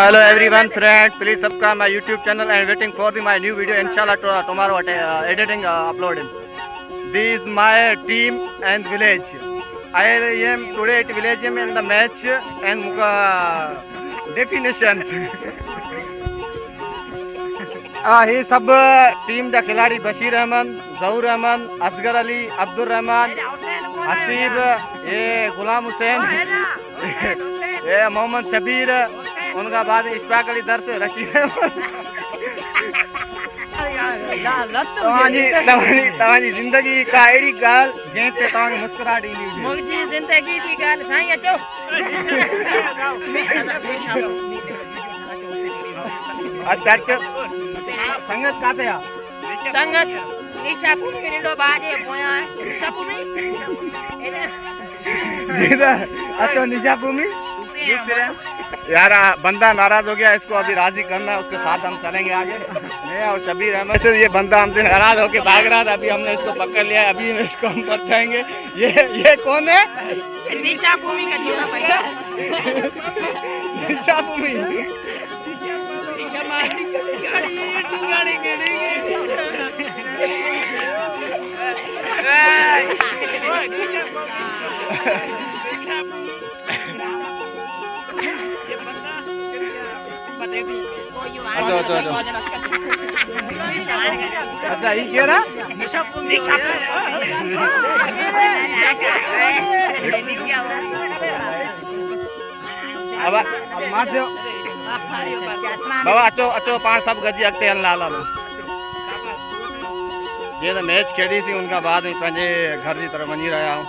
Hello everyone friend, please subscribe my YouTube channel and waiting for my new video inshallah tomorrow editing uploading. This is my team and village. I am today at village in the match and definitions. ये सब team the खिलाड़ी बशीर अहमद, जहूर अहमद, असगर अली, अब्दुल रहमान, हसीब, ये गुलाम हुसैन, ये मोहम्मद शबीर, उनका बाद इशफाक अली दर्स, रशीद तव्हांजी ज़िंदगी का अहिड़ी ॻाल्हि जंहिं ते तव्हांखे मुस्कुराहट ईंदी हुजे। मुंहिंजी ज़िंदगी जी ॻाल्हि साईं अचो। अच्छा संगत काथे आ? संगत निशापुर में नीडो बाजे पोया है। निशापुर में जीदा अतो निशापुर में यार बंदा नाराज हो गया, इसको अभी राजी करना है, उसके साथ हम चलेंगे आगे। मैं और शबीर अहमद से ये बंदा हमसे नाराज होके भाग रहा था, अभी हमने इसको पकड़ लिया है, अभी इसको हम पहुंचाएंगे। ये कौन है? निशापुर का छोटा भैया। निशापुर अच्छा ये क्या रहा? अब मार दो बाबा, अचो अचो पाण सब गजी अॻिते हल ला लो। जीअं त मैच खेॾीसीं उनखां बाद में पंहिंजे घर जी तरफ़ वञी रहिया आहियूं।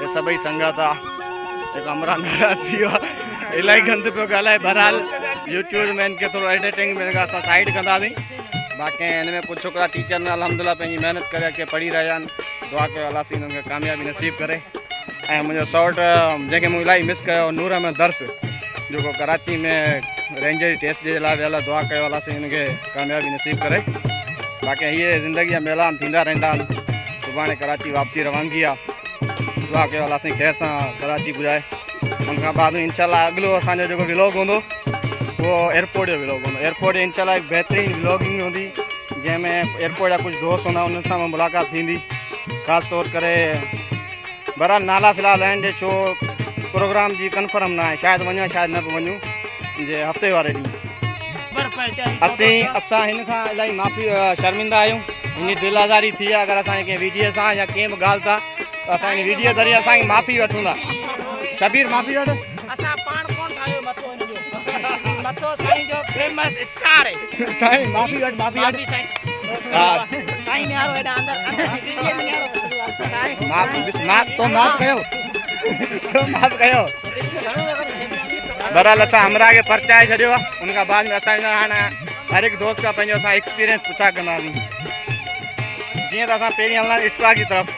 ये सभई संगत आहे, जेको अमरा नाराज़ थी वियो आहे, इलाही गंद पियो ॻाल्हाए। बहरहाल यूट्यूब में इनखे थोरो एडिटिंग में असां साइड कंदासीं। बाक़ी हिन में कुझु छोकिरा टीचर में अल्हम्दुलिल्लाह पंहिंजी महिनत करे के पढ़ी रहिया आहिनि। दुआ कयो अलाह साईं हुननि खे कामयाबी नसीब करे। ऐं मुंहिंजो सौट जंहिंखे मूं इलाही मिस कयो, नूर अहमद दर्स, जेको कराची में रेंजर टेस्ट जे लाइ वियल, दुआ कयो अलाह साईं हुनखे कामयाबी नसीब करे। बाक़ी हीअ ज़िंदगी में मेलान थींदा रहंदा आहिनि। सुभाणे कराची वापसी रवानगी आहे, दुआ कयो अलाह साईं ख़ैर सां कराची पुॼाए। उनखां बाद इंशाल्लाह अॻिलो असांजो जेको व्लॉग हूंदो वो एयरपोर्ट जो व्लॉग हूंदो। एयरपोर्ट इंशाल्लाह हिकु बहितरीनु व्लॉगिंग हूंदी, जंहिंमें एयरपोर्ट जा कुझु दोस्त हूंदा, उन्हनि सां मुलाक़ात थींदी। ख़ासि तौर करे बहरहाल नाला फ़िलहाल आहिनि, छो प्रोग्राम जी कंफर्म न आहे, शायदि वञा शायदि न बि वञूं जे हफ़्ते वारे ॾींहुं। असां हिन खां इलाही माफ़ी शर्मिंदा आहियूं। हिन दिलि आज़ारी थी आहे, अगरि असांखे कंहिं वीडियो सां या कंहिं बि ॻाल्हि सां, त असां हिन वीडियो ज़रिए असांखे माफ़ी वठूं था। शबीर माफ़ी वठ। असां पाण कोन ठाहियो मथो हिन जो, मथो साईं जो फेमस स्टार है। साईं माफ़ी वठ, माफ़ी वठ साईं। हा साईं ने आरो एडा अंदर इंडिया में आरो साईं माफ़ तो माफ़ कयो, तो माफ़ कयो। बहरहाल असां हमरा के परचाए छॾियो आहे। उनखां बाद में असां हाणे हर हिकु दोस्त खां पंहिंजो असां एक्सपीरियंस पुछा कंदासीं। जीअं त असां पहिरीं हलंदासीं इशफाक जी तरफ़।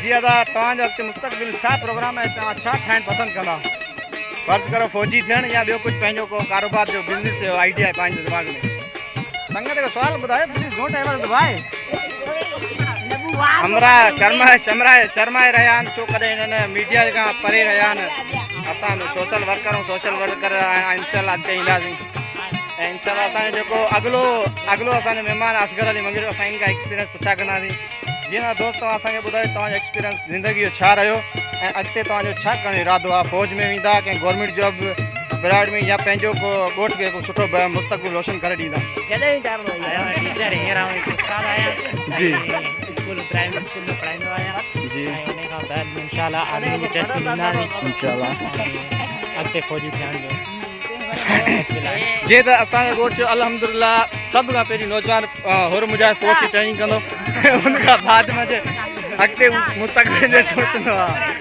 जीअं त तव्हांजो अॻिते मुस्तक़बिल छा प्रोग्राम आहे, तव्हां छा ठाहिणु पसंदि कंदा? फ़र्ज़ु करो फौजी थियणु या ॿियो कुझु पंहिंजो को कारोबार जो बिज़नेस जो आइडिया आहे पंहिंजे दिमाग़ में? संगत को सवाल ॿुधायो प्लीज़, डोंट एवर दबाए। हमरा शर्माए रहिया आहिनि, छो करे हिननि मीडिया खां परे रहिया आहिनि। असां सोशल वर्कर इंशाल्लाह अॻिते ईंदासीं। ऐं इंशाल्लाह असांजो जेको अॻिलो असांजो महिमान असगर अली मंगेर, असां हिन खां एक्सपीरियंस पुछा कंदासीं। जीअं त दोस्त तव्हां असांखे ॿुधायो तव्हांजो एक्सपीरियंस ज़िंदगी जो छा रहियो ऐं अॻिते तव्हांजो छा करणु इरादो आहे? फ़ौज में वेंदा, कंहिं गवर्नमेंट जॉब ब्राड में, या पंहिंजो को ॻोठ खे को सुठो मुस्तक़बिल रोशन करे ॾींदा? जॾहिं चाहींदो टीचर हींअर उस्ताद आहियां जी, स्कूल प्राइमरी स्कूल में पढ़ाईंदो आहियां जी। ऐं उन खां बाद इंशाल्लाह आर्मी जी टेस्ट ॾींदासीं इंशाल्लाह अॻिते फ़ौजी थियण जो। जीअं त असांजो ॻोठ जो अल्हम्दुलिल्लाह सभ खां पहिरीं नौजवान हुर मुजाहिद फ़ौज जी ट्रेनिंग कंदो, उनखां बाद में अॻिते मुस्तक़बिल जो सोचंदो आहे।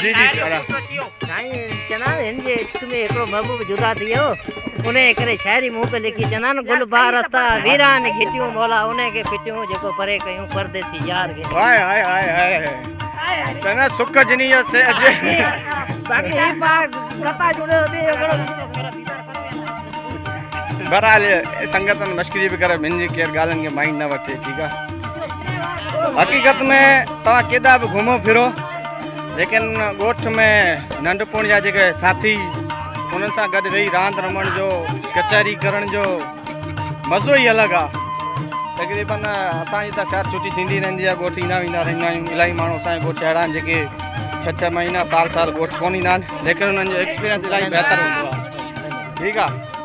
जी जी साईं चवंदा हिन जे इश्क में हिकिड़ो महबूब जुदा थी वियो, उन करे शाइरी मुंहुं पे लिखी चवंदा आहिनि, गुल बार रस्ता वीरान घिटियूं मौला उन खे फिटियूं, जेको परे कयूं परदेसी यार खे। हाय हाय हाय हाय चना सुख जिनी जो से अजे बाकी ही पार कथा जुड़े बि बहरहाल संगत में मश्करी भी करे, मुंहिंजी केर ॻाल्हियुनि खे माइंड न वठे, ठीकु आहे। हक़ीक़त में तव्हां केॾा बि घुमो फिरो, लेकिन ॻोठ में नंढपण जा जेके साथी उन्हनि सां गॾु वेही रांदि रमण जो कचहरी करण जो मज़ो ई अलॻि आहे। तक़रीबन असांजी त ख़ैर छुटी थींदी रहंदी आहे, ॻोठ ईंदा वेंदा रहंदा आहियूं। इलाही माण्हू असांजे ॻोठ अहिड़ा आहिनि जेके 6-6 महीना साल ॻोठ कोन ईंदा आहिनि, लेकिन उन्हनि जो एक्सपीरियंस इलाही बहितरु हूंदो आहे। ठीकु आहे।